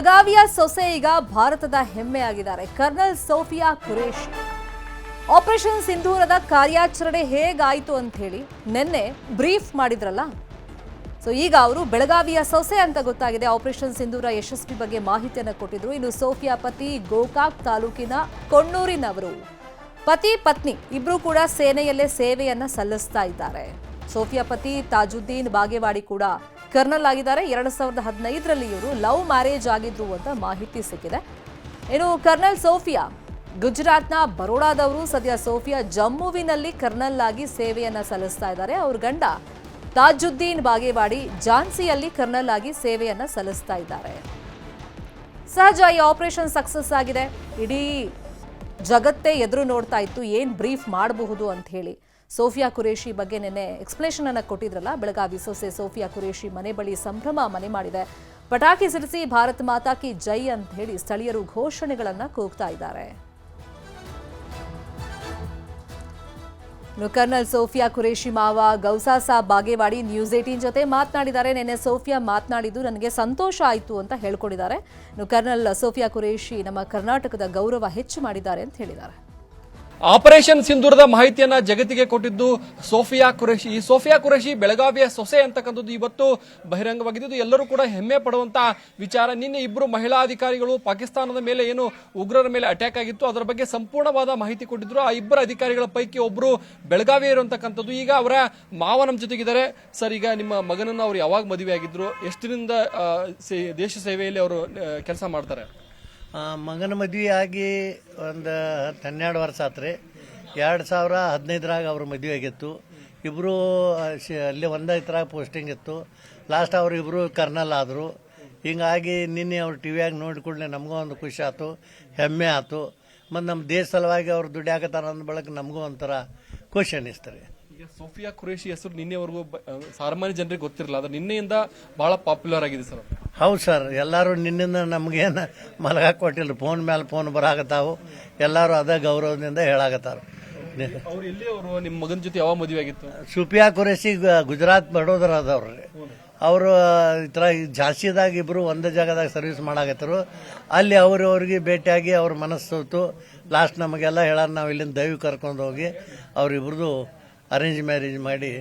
ಬೆಳಗಾವಿಯ ಸೊಸೆ ಈಗ ಭಾರತದ ಹೆಮ್ಮೆ ಆಗಿದ್ದಾರೆ. ಕರ್ನಲ್ ಸೋಫಿಯಾ ಖುರೇಷಿ ಆಪರೇಷನ್ ಸಿಂಧೂರದ ಕಾರ್ಯಾಚರಣೆ ಹೇಗಾಯಿತು ಅಂತ ಹೇಳಿ ನಿನ್ನೆ ಬ್ರೀಫ್ ಮಾಡಿದ್ರಲ್ಲ. ಸೊ ಈಗ ಅವರು ಬೆಳಗಾವಿಯ ಸೊಸೆ ಅಂತ ಗೊತ್ತಾಗಿದೆ. ಆಪರೇಷನ್ ಸಿಂಧೂರ ಯಶಸ್ವಿ ಬಗ್ಗೆ ಮಾಹಿತಿಯನ್ನು ಕೊಟ್ಟಿದ್ರು. ಇನ್ನು ಸೋಫಿಯಾ ಪತಿ ಗೋಕಾಕ್ ತಾಲೂಕಿನ ಕೊಣ್ಣೂರಿನವರು. ಪತಿ ಪತ್ನಿ ಇಬ್ರು ಕೂಡ ಸೇನೆಯಲ್ಲೇ ಸೇವೆಯನ್ನ ಸಲ್ಲಿಸ್ತಾ ಇದ್ದಾರೆ. ಸೋಫಿಯಾ ಪತಿ ತಾಜುದ್ದೀನ್ ಬಾಗೇವಾಡಿ ಕೂಡ ಕರ್ನಲ್ ಆಗಿದ್ದಾರೆ. 2015ರಲ್ಲಿ ಇವರು ಲವ್ ಮ್ಯಾರೇಜ್ ಆಗಿದ್ರು ಅಂತ ಮಾಹಿತಿ ಸಿಕ್ಕಿದೆ. ಇನ್ನು ಕರ್ನಲ್ ಸೋಫಿಯಾ ಗುಜರಾತ್ನ ಬರೋಡಾದವರು. ಸದ್ಯ ಸೋಫಿಯಾ ಜಮ್ಮುವಿನಲ್ಲಿ ಕರ್ನಲ್ ಆಗಿ ಸೇವೆಯನ್ನ ಸಲ್ಲಿಸ್ತಾ ಇದ್ದಾರೆ. ಅವ್ರ ಗಂಡ ತಾಜುದ್ದೀನ್ ಬಾಗೇವಾಡಿ ಝಾನ್ಸಿಯಲ್ಲಿ ಕರ್ನಲ್ ಆಗಿ ಸೇವೆಯನ್ನ ಸಲ್ಲಿಸ್ತಾ ಇದ್ದಾರೆ. ಸಹಜ ಈ ಆಪರೇಷನ್ ಸಕ್ಸಸ್ ಆಗಿದೆ. ಇಡೀ ಜಗತ್ತೇ ಎದುರು ನೋಡ್ತಾ ಇತ್ತು ಏನ್ ಬ್ರೀಫ್ ಮಾಡಬಹುದು ಅಂತ ಹೇಳಿ. ಸೋಫಿಯಾ ಖುರೇಷಿ ಬಗ್ಗೆ ನಿನ್ನೆ ಎಕ್ಸ್ಪ್ಲೇಷನ್ ಅನ್ನು ಕೊಟ್ಟಿದ್ರಲ್ಲ. ಬೆಳಗಾವಿ ಸೊಸೆ ಸೋಫಿಯಾ ಖುರೇಷಿ ಮನೆ ಬಳಿ ಸಂಭ್ರಮ ಮನೆ ಮಾಡಿದೆ. ಪಟಾಕಿ ಸಿಡಿಸಿ ಭಾರತ್ ಮಾತಾ ಕಿ ಜೈ ಅಂತ ಹೇಳಿ ಸ್ಥಳೀಯರು ಘೋಷಣೆಗಳನ್ನ ಕೂಗ್ತಾ ಇದ್ದಾರೆ. ಕರ್ನಲ್ ಸೋಫಿಯಾ ಖುರೇಷಿ ಮಾವ ಗೌಸಾ ಬಾಗೇವಾಡಿ ನ್ಯೂಸ್ 18 ಜೊತೆ ಮಾತನಾಡಿದ್ದಾರೆ. ನಿನ್ನೆ ಸೋಫಿಯಾ ಮಾತನಾಡಿದ್ದು ನನಗೆ ಸಂತೋಷ ಆಯಿತು ಅಂತ ಹೇಳ್ಕೊಂಡಿದ್ದಾರೆ. ಕರ್ನಲ್ ಸೋಫಿಯಾ ಖುರೇಷಿ ನಮ್ಮ ಕರ್ನಾಟಕದ ಗೌರವ ಹೆಚ್ಚು ಮಾಡಿದ್ದಾರೆ ಅಂತ ಹೇಳಿದ್ದಾರೆ. ಆಪರೇಷನ್ ಸಿಂಧೂರದ ಮಾಹಿತಿಯನ್ನ ಜಗತ್ತಿಗೆ ಕೊಟ್ಟಿದ್ದು ಸೋಫಿಯಾ ಖುರೇಷಿ. ಈ ಸೋಫಿಯಾ ಖುರೇಷಿ ಬೆಳಗಾವಿಯ ಸೊಸೆ ಅಂತಕ್ಕಂಥದ್ದು ಇವತ್ತು ಬಹಿರಂಗವಾಗಿದ್ದು ಎಲ್ಲರೂ ಕೂಡ ಹೆಮ್ಮೆ ಪಡುವಂತ ವಿಚಾರ. ನಿನ್ನೆ ಇಬ್ಬರು ಮಹಿಳಾ ಅಧಿಕಾರಿಗಳು ಪಾಕಿಸ್ತಾನದ ಮೇಲೆ ಏನು ಉಗ್ರರ ಮೇಲೆ ಅಟ್ಯಾಕ್ ಆಗಿತ್ತು ಅದರ ಬಗ್ಗೆ ಸಂಪೂರ್ಣವಾದ ಮಾಹಿತಿ ಕೊಟ್ಟಿದ್ರು. ಆ ಇಬ್ಬರು ಅಧಿಕಾರಿಗಳ ಪೈಕಿ ಒಬ್ಬರು ಬೆಳಗಾವಿ ಇರುವಂತಕ್ಕಂಥದ್ದು. ಈಗ ಅವರ ಮಾವ ನಮ್ಮ ಜೊತೆಗಿದ್ದಾರೆ. ಸರ್, ಈಗ ನಿಮ್ಮ ಮಗನನ್ನ ಅವರು ಯಾವಾಗ ಮದುವೆ ಆಗಿದ್ರು, ಎಷ್ಟರಿಂದ ದೇಶ ಸೇವೆಯಲ್ಲಿ ಅವರು ಕೆಲಸ ಮಾಡ್ತಾರೆ? ಮಗನ ಮದುವೆ ಆಗಿ ಒಂದು 12 ವರ್ಷ ಆತ್ರಿ. 2015ರಾಗ ಅವ್ರ ಮದುವೆ ಆಗಿತ್ತು. ಇಬ್ಬರು ಅಲ್ಲಿ ಒಂದೇ ಇದ್ರಾಗ ಪೋಸ್ಟಿಂಗ್ ಇತ್ತು. ಲಾಸ್ಟ್ ಅವ್ರು ಇಬ್ಬರು ಕರ್ನಲ್ ಆದರು. ಹಿಂಗಾಗಿ ನಿನ್ನೆ ಅವ್ರು ಟಿವಿಯಾಗ ನೋಡಿಕೊಂಡ್ರೆ ನಮಗೂ ಒಂದು ಖುಷಿ ಆಯ್ತು, ಹೆಮ್ಮೆ ಆಯ್ತು. ಮತ್ತು ನಮ್ಮ ದೇಶ ಸಲುವಾಗಿ ಅವ್ರು ದುಡ್ಯಾಕತ್ತಾರ ಅಂದ ಬಳಕ ನಮಗೂ ಒಂಥರ ಖುಷಿ ಅನ್ನಿಸ್ತಾರೆ. ಈಗ ಸೋಫಿಯಾ ಖುರೇಷಿ ಹೆಸರು ನಿನ್ನೆವರೆಗೂ ಸಾಮಾನ್ಯ ಜನರಿಗೆ ಗೊತ್ತಿರಲಿಲ್ಲ, ಅದು ನಿನ್ನೆಯಿಂದ ಬಹಳ ಪಾಪ್ಯುಲರ್ ಆಗಿದೆ ಸರ್. ಹೌದು ಸರ್, ಎಲ್ಲರೂ ನಿನ್ನಿಂದ ನಮಗೇನು ಮಲಗಾಕ ಕೊಟ್ಟಿಲ್ಲ. ಫೋನ್ ಮೇಲೆ ಫೋನ್ ಬರಾಕತ್ತಾವು. ಎಲ್ಲರೂ ಅದೇ ಗೌರವದಿಂದ ಹೇಳಾಕತ್ತಾರ. ಅವ್ರು ಎಲ್ಲಿ ಅವರು ನಿಮ್ಮ ಮಗನ ಜೊತೆ ಯಾವ ಮದುವೆ ಆಗಿತ್ತು? ಸೋಫಿಯಾ ಖುರೇಷಿ ಗುಜರಾತ್ ಬಡೋದರ ಅದವ್ರಿ. ಅವರು ಈ ಥರ ಝಾನ್ಸಿದಾಗ ಇಬ್ಬರು ಒಂದೇ ಜಾಗದಾಗ ಸರ್ವಿಸ್ ಮಾಡಾಕತ್ತರು. ಅಲ್ಲಿ ಅವ್ರಿಗೆ ಭೇಟಿಯಾಗಿ ಅವ್ರ ಮನಸ್ಸು ಲಾಸ್ಟ್ ನಮಗೆಲ್ಲ ಹೇಳಾರ ನಾವು ಇಲ್ಲಿಂದ ದೈವ ಕರ್ಕೊಂಡು ಹೋಗಿ ಅವ್ರಿಬ್ರದ್ದು ಅರೇಂಜ್ ಮ್ಯಾರೇಜ್ ಮಾಡಿ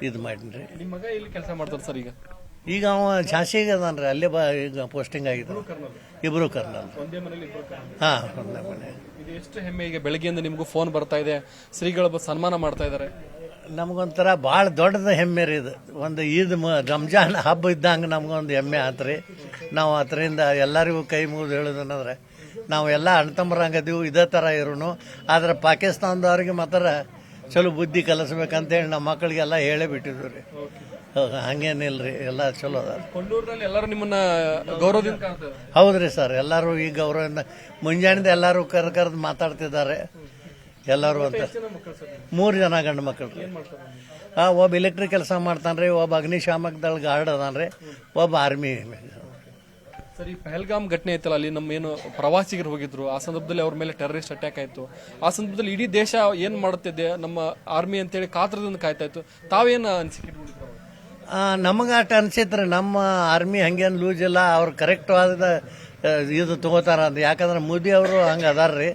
ಇದು ಮಾಡಿನ್ರಿ. ನಿಮ್ಮ ಮಗ ಎಲ್ಲಿ ಕೆಲಸ ಮಾಡ್ತಾರೆ ಸರ್? ಈಗ ಅವ ಝಾನ್ಸಿಗೆ ಅದಾನ್ರಿ. ಅಲ್ಲೇ ಈಗ ಪೋಸ್ಟಿಂಗ್ ಆಗಿದ್ರು. ಇಬ್ರು ಕರ್ನಲ್. ಹಾಂ, ಒಂದೇ ಮನೆ. ಇದು ಎಷ್ಟು ಹೆಮ್ಮೆ. ಈಗ ಬೆಳಗ್ಗೆಯಿಂದ ನಿಮಗೂ ಫೋನ್ ಬರ್ತಾ ಇದೆ, ಶ್ರೀಗಳು ಸನ್ಮಾನ ಮಾಡ್ತಾ ಇದ್ದಾರೆ. ನಮಗೊಂಥರ ಭಾಳ ದೊಡ್ಡದ ಹೆಮ್ಮೆ ರೀ ಇದು. ಒಂದು ಈದ್ ರಂಜಾನ್ ಹಬ್ಬ ಇದ್ದಂಗೆ ನಮಗೊಂದು ಹೆಮ್ಮೆ ಆತ್ರಿ. ನಾವು ಅದರಿಂದ ಎಲ್ಲರಿಗೂ ಕೈ ಮುಗಿದು ಹೇಳೋದನ್ನಂದ್ರೆ ನಾವು ಎಲ್ಲ ಅಣ್ತಂಬರಂಗದೀವು, ಇದೇ ಥರ ಇರೋನು. ಆದರೆ ಪಾಕಿಸ್ತಾನದವ್ರಿಗೆ ಮಾತ್ರ ಚಲೋ ಬುದ್ಧಿ ಕಲಿಸ್ಬೇಕಂತೇಳಿ ನಮ್ಮ ಮಕ್ಕಳಿಗೆಲ್ಲ ಹೇಳೇ ಬಿಟ್ಟಿದ್ವಿ ರೀ. ಹಂಗೇನಿಲ್ರಿ, ಎಲ್ಲ ಚಲೋ ಅದ. ಕೊಂಡೂರಿನಲ್ಲಿ ಎಲ್ಲರೂ ನಿಮ್ಮನ್ನ ಗೌರವದಿಂದ ಕಾಣ್ತಾರೆ. ಹೌದ್ರಿ ಸರ್, ಎಲ್ಲರೂ ಈ ಗೌರವದಿಂದ ಮುಂಜಾನೆದ ಎಲ್ಲರೂ ಕರೆದು ಮಾತಾಡ್ತಿದ್ದಾರೆ. ಎಲ್ಲರೂ ಅಂತ 3 ಜನ ಗಂಡು ಮಕ್ಕಳು ರೀ. ಒಬ್ಬ ಎಲೆಕ್ಟ್ರಿಕ್ ಕೆಲಸ ಮಾಡ್ತಾನ್ರಿ, ಒಬ್ಬ ಅಗ್ನಿಶಾಮಕ ದಳ ಗಾರ್ಡ್ ಅದಾನ್ರಿ, ಒಬ್ಬ ಆರ್ಮಿ. ಸರಿ, ಪಹಲ್ಗಾಮ್ ಘಟನೆ ಐತಲ್ಲ, ಅಲ್ಲಿ ನಮ್ಮ ಏನು ಪ್ರವಾಸಿಗರು ಹೋಗಿದ್ರು, ಆ ಸಂದರ್ಭದಲ್ಲಿ ಅವ್ರ ಮೇಲೆ ಟೆರರಿಸ್ಟ್ ಅಟ್ಯಾಕ್ ಆಯ್ತು. ಆ ಸಂದರ್ಭದಲ್ಲಿ ಇಡೀ ದೇಶ ಏನ್ ಮಾಡುತ್ತಿದೆ, ನಮ್ಮ ಆರ್ಮಿ ಅಂತೇಳಿ ಕಾತ್ರದಿಂದ ಕಾಯ್ತಾ ಇತ್ತು. ತಾವೇನು ಅನಿಸಿಕೆ? ನಮಗೆ ಅಷ್ಟು ಅನ್ಸಿತ್ರಿ. ನಮ್ಮ ಆರ್ಮಿ ಹಂಗೇನು ಲೂಸ್ ಇಲ್ಲ, ಅವ್ರು ಕರೆಕ್ಟ್ ಆದ ಇದು ತಗೋತಾರ ಅಂತ. ಯಾಕಂದ್ರೆ ಮೋದಿ ಅವರು ಹಂಗೆ ಅದಾರ್ರಿ.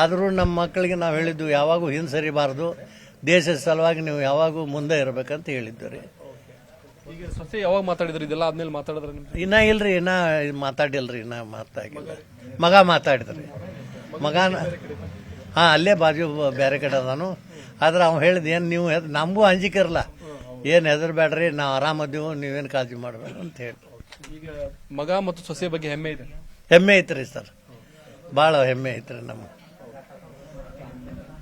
ಆದರೂ ನಮ್ಮ ಮಕ್ಕಳಿಗೆ ನಾವು ಹೇಳಿದ್ದು ಯಾವಾಗೂ ಹಿಂದೆ ಸರಿಬಾರ್ದು, ದೇಶದ ಸಲುವಾಗಿ ನೀವು ಯಾವಾಗೂ ಮುಂದೆ ಇರಬೇಕಂತ ಹೇಳಿದ್ದು ರೀ. ಈಗ ಸೊಸೆ ಯಾವಾಗ ಮಾತಾಡಿದ್ರಿ? ಇದೆಲ್ಲ ಆದ್ಮೇಲೆ ಮಾತಾಡಿದ್ರೆ? ಇನ್ನ ಇಲ್ರಿ, ಇನ್ನ ಮಾತಾಡಿಲ್ರಿ, ಇನ್ನ ಮಾತಾಗಿಲ್ಲ. ಮಗ ಮಾತಾಡಿದ್ರಿ. ಮಗನ ಅಲ್ಲೇ ಬಾಜು ಬೇರೆ ಕಡೆ ಅದಾನು. ಆದ್ರೆ ಅವ್ನು ಹೇಳಿದ್ ಏನು ನೀವು ನಮಗೂ ಅಂಜಿಕೆ ಇರಲ್ಲ, ಏನು ಹೆದರ್ಬೇಡ್ರಿ, ನಾವು ಆರಾಮದೀವು, ನೀವೇನು ಕಾಳಜಿ ಮಾಡಬೇಡ ಅಂತ ಹೇಳಿ. ಈಗ ಮಗ ಮತ್ತು ಸೊಸೆ ಬಗ್ಗೆ ಹೆಮ್ಮೆ ಇದೆ? ಹೆಮ್ಮೆ ಐತ್ರಿ ಸರ್, ಭಾಳ ಹೆಮ್ಮೆ ಐತ್ರಿ ನಮಗೆ.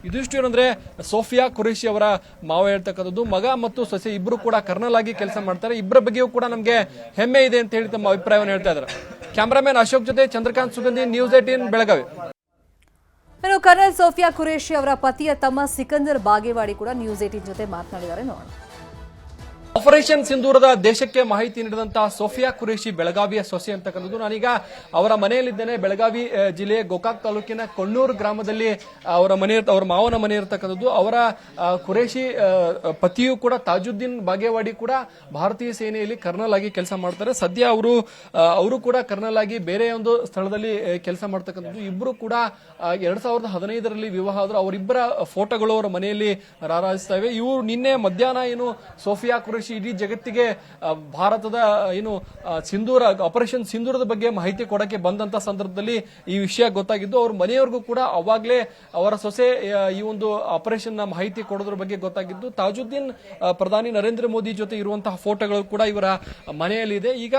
ಇದಿಷ್ಟು ಏನಂದ್ರೆ ಸೋಫಿಯಾ ಖುರೇಷಿ ಅವರ ಮಾವ ಹೇಳ್ತಕ್ಕಂಥದ್ದು. ಮಗ ಮತ್ತು ಸೊಸೆ ಇಬ್ರು ಕೂಡ ಕರ್ನಲ್ ಆಗಿ ಕೆಲಸ ಮಾಡ್ತಾರೆ. ಇಬ್ಬರ ಬಗ್ಗೆಯೂ ಕೂಡ ನಮಗೆ ಹೆಮ್ಮೆ ಇದೆ ಅಂತ ಹೇಳಿ ತಮ್ಮ ಅಭಿಪ್ರಾಯವನ್ನು ಹೇಳ್ತಾ ಇದ್ದಾರೆ. ಕ್ಯಾಮರಾಮನ್ ಅಶೋಕ್ ಜೊತೆ ಚಂದ್ರಕಾಂತ್ ಸುಗಂಧಿ, ನ್ಯೂಸ್ 18 ಬೆಳಗಾವಿ. ಇನ್ನು ಕರ್ನಲ್ ಸೋಫಿಯಾ ಖುರೇಷಿ ಅವರ ಪತಿಯ ತಮ್ಮ ಸಿಕಂದರ್ ಬಾಗೇವಾಡಿ ಕೂಡ ನ್ಯೂಸ್ 18 ಜೊತೆ ಮಾತನಾಡಿದ್ದಾರೆ. ನೋಡೋಣ. ಆಪರೇಷನ್ ಸಿಂಧೂರದ ದೇಶಕ್ಕೆ ಮಾಹಿತಿ ನೀಡಿದಂತಹ ಸೋಫಿಯಾ ಕುರೇಶಿ ಬೆಳಗಾವಿಯ ಸೊಸೆ ಅಂತಕ್ಕಂಥದ್ದು. ನಾನೀಗ ಅವರ ಮನೆಯಲ್ಲಿದ್ದೇನೆ. ಬೆಳಗಾವಿ ಜಿಲ್ಲೆಯ ಗೋಕಾಕ್ ತಾಲೂಕಿನ ಕೊಣ್ಣೂರು ಗ್ರಾಮದಲ್ಲಿ ಅವರ ಮಾವನ ಮನೆ ಇರತಕ್ಕಂಥದ್ದು. ಅವರ ಕುರೇಶಿ ಪತಿಯು ಕೂಡ ತಾಜುದ್ದೀನ್ ಬಾಗೇವಾಡಿ ಕೂಡ ಭಾರತೀಯ ಸೇನೆಯಲ್ಲಿ ಕರ್ನಲ್ ಆಗಿ ಕೆಲಸ ಮಾಡ್ತಾರೆ. ಸದ್ಯ ಅವರು ಕೂಡ ಕರ್ನಲ್ ಆಗಿ ಬೇರೆ ಒಂದು ಸ್ಥಳದಲ್ಲಿ ಕೆಲಸ ಮಾಡ್ತಕ್ಕಂಥದ್ದು. ಇಬ್ಬರು ಕೂಡ 2015ರಲ್ಲಿ ವಿವಾಹ ಆದ್ರು. ಅವರಿಬ್ಬರ ಫೋಟೋಗಳು ಅವರ ಮನೆಯಲ್ಲಿ ರಾರಾಜಿಸ್ತಾ ಇವೆ. ಇವರು ನಿನ್ನೆ ಮಧ್ಯಾಹ್ನ ಏನು ಸೋಫಿಯಾ ಕುರೇಶಿ ಇಡೀ ಜಗತ್ತಿಗೆ ಭಾರತದ ಏನು ಆಪರೇಷನ್ ಸಿಂಧೂರದ ಬಗ್ಗೆ ಮಾಹಿತಿ ಕೊಡಕ್ಕೆ ಬಂದಂತ ಸಂದರ್ಭದಲ್ಲಿ ಈ ವಿಷಯ ಗೊತ್ತಾಗಿದ್ದು, ಅವ್ರ ಮನೆಯವರಿಗೂ ಕೂಡ ಅವಾಗಲೇ ಅವರ ಸೊಸೆ ಈ ಒಂದು ಆಪರೇಷನ್ ನ ಮಾಹಿತಿ ಕೊಡೋದ್ರ ಬಗ್ಗೆ ಗೊತ್ತಾಗಿದ್ದು. ತಾಜುದ್ದೀನ್ ಪ್ರಧಾನಿ ನರೇಂದ್ರ ಮೋದಿ ಜೊತೆ ಇರುವಂತಹ ಫೋಟೋಗಳು ಕೂಡ ಇವರ ಮನೆಯಲ್ಲಿದೆ. ಈಗ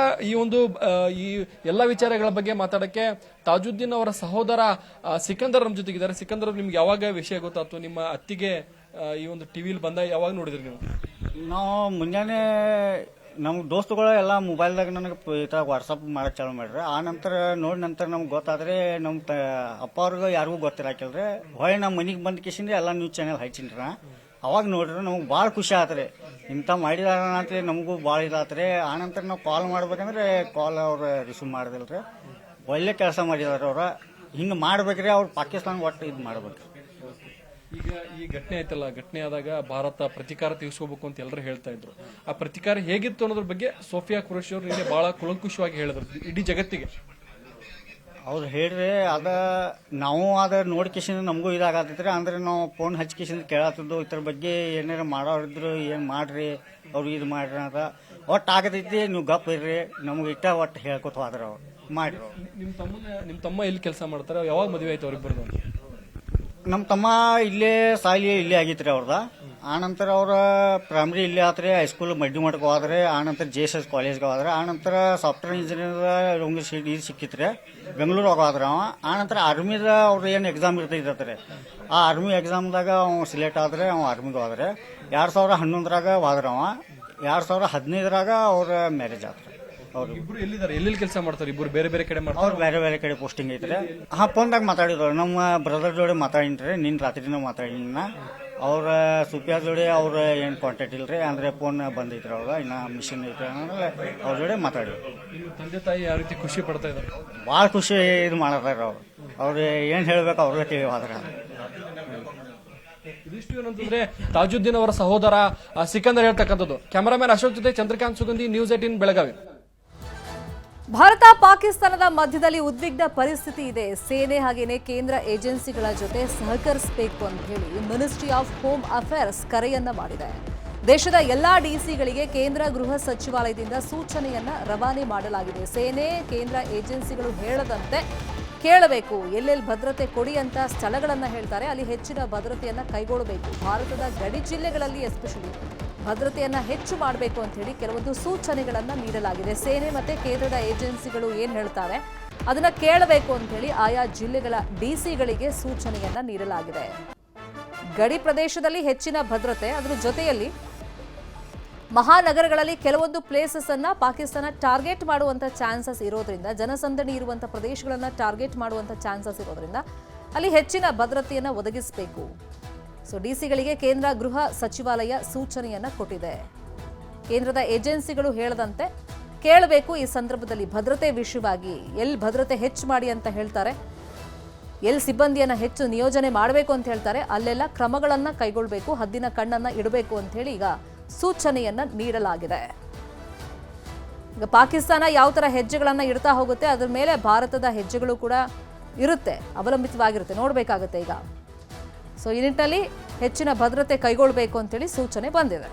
ಈ ಎಲ್ಲ ವಿಚಾರಗಳ ಬಗ್ಗೆ ಮಾತಾಡಕ್ಕೆ ತಾಜುದ್ದೀನ್ ಅವರ ಸಹೋದರ ಸಿಕಂದರ್ ನಮ್ಮ ಜೊತೆಗಿದ್ದಾರೆ. ಸಿಕಂದರ್, ನಿಮ್ಗೆ ಯಾವಾಗ ವಿಷಯ ಗೊತ್ತಾಯ್ತು? ನಿಮ್ಮ ಅತ್ತಿಗೆ ಈ ಒಂದು ಟಿವಿಲಿ ಬಂದ ಯಾವಾಗ ನೋಡಿದ್ರಿ ನೀವು? ನಾವು ಮುಂಜಾನೆ ನಮ್ಮ ದೋಸ್ತುಗಳು ಎಲ್ಲ ಮೊಬೈಲ್ದಾಗ ನನಗೆ ಈ ಥರ ವಾಟ್ಸಪ್ ಮಾಡಕ್ಕೆ ಚಾಲು ಮಾಡ್ರಿ. ಆ ನಂತರ ನೋಡಿ ನಂತರ ನಮ್ಗೆ ಗೊತ್ತಾದ್ರೆ ನಮ್ಮ ಅಪ್ಪ ಅವ್ರಿಗೆ ಯಾರಿಗೂ ಗೊತ್ತಿರಾಕಿಲ್ರಿ. ಹೊಳೆ ನಮ್ಮ ಮನೆಗೆ ಬಂದ ಕಿಸಿಂದ್ರೆ ಎಲ್ಲ ನ್ಯೂಸ್ ಚಾನೆಲ್ ಹಚ್ಚಿನ್ರಿ. ಅವಾಗ ನೋಡ್ರಿ ನಮ್ಗೆ ಭಾಳ ಖುಷಿ ಆತ್ರಿ. ಇಂಥ ಮಾಡಿದಾರ ಅಂತೇಳಿ ನಮಗೂ ಭಾಳ ಇದಾತ್ರಿ. ಆ ನಂತರ ನಾವು ಕಾಲ್ ಮಾಡ್ಬೇಕಂದ್ರೆ ಕಾಲ್ ಅವ್ರು ರಿಸೀವ್ ಮಾಡಿದಿಲ್ರಿ. ಒಳ್ಳೆ ಕೆಲಸ ಮಾಡಿದಾರೆ ಅವ್ರ. ಹಿಂಗೆ ಮಾಡ್ಬೇಕ್ರಿ. ಅವ್ರು ಪಾಕಿಸ್ತಾನ ಒಟ್ಟು ಇದು ಮಾಡ್ಬೇಕ್ರಿ. ಈಗ ಈ ಘಟನೆ ಆಯ್ತಲ್ಲ, ಘಟನೆ ಆದಾಗ ಭಾರತ ಪ್ರತಿಕಾರ ತೀರಿಸ್ಕೋಬೇಕು ಅಂತ ಎಲ್ಲರೂ ಹೇಳ್ತಾ ಇದ್ರು. ಆ ಪ್ರತಿಕಾರ ಹೇಗಿತ್ತು ಅನ್ನೋದ್ರ ಬಗ್ಗೆ ಸೋಫಿಯಾ ಕುರೇಶಿ ಅವರು ನಿನ್ನೆ ಬಹಳ ಕುಲಂಕುಷವಾಗಿ ಹೇಳಿದ್ರು ಇಡೀ ಜಗತ್ತಿಗೆ. ಅವ್ರು ಹೇಳ್ರಿ, ನಾವು ನೋಡಿ ಕಿಶನ್ ನಮಗೂ ಇದಾಗತ್ತೈತ್ರಿ. ಅಂದ್ರೆ ನಾವು ಫೋನ್ ಹಚ್ಚಿ ಕಿಶನ್ ಕೇಳತ್ತಿದ್ದು ಇದ್ರ ಬಗ್ಗೆ ಏನಾರ ಮಾಡೋರಿದ್ರು ಏನ್ ಮಾಡ್ರಿ, ಅವ್ರು ಇದು ಮಾಡ್ರಿ ಅಂತ. ಒಟ್ಟು ಆಗತೈತಿ, ನೀವು ಗಪ್ ಇರ್ರಿ, ನಮ್ಗೆ ಇಟ್ಟ ಒಟ್ಟು ಹೇಳ್ಕೊತ ಹೋದ್ರ ಅವ್ರು ಮಾಡ್ರಿ. ನಿಮ್ ತಮ್ಮ ಎಲ್ಲಿ ಕೆಲಸ ಮಾಡ್ತಾರೆ? ಯಾವಾಗ ಮದುವೆ ಆಯ್ತು ಅವ್ರಿಬ್ಬರದು? ನಮ್ಮ ತಮ್ಮ ಇಲ್ಲೇ ಸಾಲಿ ಇಲ್ಲೇ ಆಗಿತ್ರಿ ಅವ್ರದ. ಆನಂತರ ಅವ್ರ ಪ್ರೈಮರಿ ಇಲ್ಲೇ ಆತ್ರಿ. ಹೈಸ್ಕೂಲ್ ಮಡ್ಡಿ ಮಠಕ್ಕೆ ಹೋದ್ರೆ, ಆನಂತರ JSS ಕಾಲೇಜ್ಗೆ ಹೋದ್ರೆ, ಆನಂತರ ಸಾಫ್ಟ್ವೇರ್ ಇಂಜಿನಿಯರ್ ಇದು ಸಿಕ್ಕಿತ್ರಿ. ಬೆಂಗಳೂರಾಗ ಹೋದ್ರ ಅವ. ಆನಂತರ ಆರ್ಮಿದ ಅವ್ರ ಏನು ಎಕ್ಸಾಮ್ ಇರ್ತೈತ್ರಿ, ಆ ಆರ್ಮಿ ಎಕ್ಸಾಮ್ದಾಗ ಅವ ಸಿಲೆಕ್ಟ್ ಆದ್ರೆ ಅವ ಆರ್ಮಿಗೆ ಹೋದ್ರೆ. 2011ರಾಗ ಹೋದ್ರ ಅವ. 2015ರಾಗ ಅವ್ರ ಮ್ಯಾರೇಜ್ ಆತ್ರಿ. ಅವ್ರು ಇಬ್ರು ಎಲ್ಲಿದ್ದಾರೆ? ಎಲ್ಲೆಲ್ಲಿ ಕೆಲಸ ಮಾಡ್ತಾರೆ? ಇಬ್ರು ಬೇರೆ ಬೇರೆ ಕಡೆ ಮಾಡ್ತಾರೆ? ಅವ್ರು ಬೇರೆ ಬೇರೆ ಕಡೆ ಪೋಸ್ಟಿಂಗ್ ಐತ್ರಿ. ಫೋನ್ದಾಗ ಮಾತಾಡಿದ್ರು. ನಮ್ಮ ಬ್ರದರ್ ಜೋಡಿ ಮಾತಾಡಿನ್ರಿ. ನಿನ್ನ ರಾತ್ರಿನ ಮಾತಾಡಿನ. ಅವ್ರ ಸುಪ್ಯಾ ಜೋಡಿ ಅವ್ರ ಏನು ಕಾಂಟ್ಯಾಕ್ಟ್ ಇಲ್ರಿ. ಅಂದ್ರೆ ಫೋನ್ ಬಂದೈತ್ರಿ ಅವ್ರ. ಇನ್ನ ಮಿಷನ್ ಐತ್ರಿ ಅಂದ್ರೆ ಅವ್ರ ಜೋಡಿ ಮಾತಾಡಿದ್ರು. ತಂದೆ ತಾಯಿ ಯಾವ ರೀತಿ ಖುಷಿ ಪಡ್ತಾ ಇದ್ದಾರೆ? ಭಾಳ ಖುಷಿ ಇದು ಮಾಡತಾರ ಅವ್ರು ಏನ್ ಹೇಳ್ಬೇಕು ಅವ್ರಿಗೆ ತಿಳಿವಾದ್ರ. ಇದಿಷ್ಟು ಏನಂತಂದ್ರೆ ತಾಜುದ್ದೀನ್ ಅವರ ಸಹೋದರ ಸಿಕಂದರ್ ಹೇಳ್ತಕ್ಕಂಥದ್ದು. ಕ್ಯಾಮರಾಮನ್ ಅಶೋಕ್ ಜೊತೆ ಚಂದ್ರಕಾಂತ್ ಸುಗಂಧಿ, ನ್ಯೂಸ್ 18 ಬೆಳಗಾವಿ. ಭಾರತ ಪಾಕಿಸ್ತಾನದ ಮಧ್ಯದಲ್ಲಿ ಉದ್ವಿಗ್ನ ಪರಿಸ್ಥಿತಿ ಇದೆ. ಸೇನೆ ಹಾಗೇನೆ ಕೇಂದ್ರ ಏಜೆನ್ಸಿಗಳ ಜೊತೆ ಸಹಕರಿಸಬೇಕು ಅಂತ ಹೇಳಿ ಮಿನಿಸ್ಟ್ರಿ ಆಫ್ ಹೋಮ್ ಅಫೇರ್ಸ್ ಕರೆಯನ್ನ ಮಾಡಿದೆ. ದೇಶದ ಎಲ್ಲಾ ಡಿಸಿಗಳಿಗೆ ಕೇಂದ್ರ ಗೃಹ ಸಚಿವಾಲಯದಿಂದ ಸೂಚನೆಯನ್ನ ರವಾನೆ ಮಾಡಲಾಗಿದೆ. ಸೇನೆ ಕೇಂದ್ರ ಏಜೆನ್ಸಿಗಳು ಹೇಳದಂತೆ ಕೇಳಬೇಕು. ಎಲ್ಲೆಲ್ಲಿ ಭದ್ರತೆ ಕೊಡಿ ಅಂತ ಸ್ಥಳಗಳನ್ನ ಹೇಳ್ತಾರೆ, ಅಲ್ಲಿ ಹೆಚ್ಚಿನ ಭದ್ರತೆಯನ್ನ ಕೈಗೊಳ್ಳಬೇಕು. ಭಾರತದ ಗಡಿ ಜಿಲ್ಲೆಗಳಲ್ಲಿ ಎಸ್ಪೆಷಲಿ ಭದ್ರತೆಯನ್ನ ಹೆಚ್ಚು ಮಾಡಬೇಕು ಅಂತ ಹೇಳಿ ಕೆಲವೊಂದು ಸೂಚನೆಗಳನ್ನ ನೀಡಲಾಗಿದೆ. ಸೇನೆ ಮತ್ತೆ ಕೇಂದ್ರದ ಏಜೆನ್ಸಿಗಳು ಏನ್ ಹೇಳ್ತಾರೆ ಅದನ್ನ ಕೇಳಬೇಕು ಅಂತ ಹೇಳಿ ಆಯಾ ಜಿಲ್ಲೆಗಳ ಡಿಸಿಗಳಿಗೆ ಸೂಚನೆಯನ್ನ ನೀಡಲಾಗಿದೆ. ಗಡಿ ಪ್ರದೇಶದಲ್ಲಿ ಹೆಚ್ಚಿನ ಭದ್ರತೆ, ಅದರ ಜೊತೆಯಲ್ಲಿ ಮಹಾನಗರಗಳಲ್ಲಿ ಕೆಲವೊಂದು ಪ್ಲೇಸಸ್ ಅನ್ನ ಪಾಕಿಸ್ತಾನ ಟಾರ್ಗೆಟ್ ಮಾಡುವಂತ ಚಾನ್ಸಸ್ ಇರೋದ್ರಿಂದ, ಜನಸಂದಣಿ ಇರುವಂತ ಪ್ರದೇಶಗಳನ್ನ ಟಾರ್ಗೆಟ್ ಮಾಡುವಂತ ಚಾನ್ಸಸ್ ಇರೋದ್ರಿಂದ ಅಲ್ಲಿ ಹೆಚ್ಚಿನ ಭದ್ರತೆಯನ್ನ ಒದಗಿಸಬೇಕು. ಸೊ ಡಿಸಿಗಳಿಗೆ ಕೇಂದ್ರ ಗೃಹ ಸಚಿವಾಲಯ ಸೂಚನೆಯನ್ನ ಕೊಟ್ಟಿದೆ. ಕೇಂದ್ರದ ಏಜೆನ್ಸಿಗಳು ಹೇಳದಂತೆ ಕೇಳಬೇಕು. ಈ ಸಂದರ್ಭದಲ್ಲಿ ಭದ್ರತೆ ವಿಷಯವಾಗಿ ಎಲ್ಲಿ ಭದ್ರತೆ ಹೆಚ್ಚು ಮಾಡಿ ಅಂತ ಹೇಳ್ತಾರೆ, ಎಲ್ಲಿ ಸಿಬ್ಬಂದಿಯನ್ನ ಹೆಚ್ಚು ನಿಯೋಜನೆ ಮಾಡಬೇಕು ಅಂತ ಹೇಳ್ತಾರೆ, ಅಲ್ಲೆಲ್ಲ ಕ್ರಮಗಳನ್ನ ಕೈಗೊಳ್ಳಬೇಕು, ಹದ್ದಿನ ಕಣ್ಣನ್ನ ಇಡಬೇಕು ಅಂತ ಹೇಳಿ ಈಗ ಸೂಚನೆಯನ್ನ ನೀಡಲಾಗಿದೆ. ಈಗ ಪಾಕಿಸ್ತಾನ ಯಾವ ತರ ಹೆಜ್ಜೆಗಳನ್ನ ಇಡ್ತಾ ಹೋಗುತ್ತೆ ಅದರ ಮೇಲೆ ಭಾರತದ ಹೆಜ್ಜೆಗಳು ಕೂಡ ಇರುತ್ತೆ, ಅವಲಂಬಿತವಾಗಿರುತ್ತೆ, ನೋಡಬೇಕಾಗುತ್ತೆ ಈಗ. ಸೊ ಈ ನಿಟ್ಟಿನಲ್ಲಿ ಹೆಚ್ಚಿನ ಭದ್ರತೆ ಕೈಗೊಳ್ಳಬೇಕು ಅಂತೇಳಿ ಸೂಚನೆ ಬಂದಿದೆ.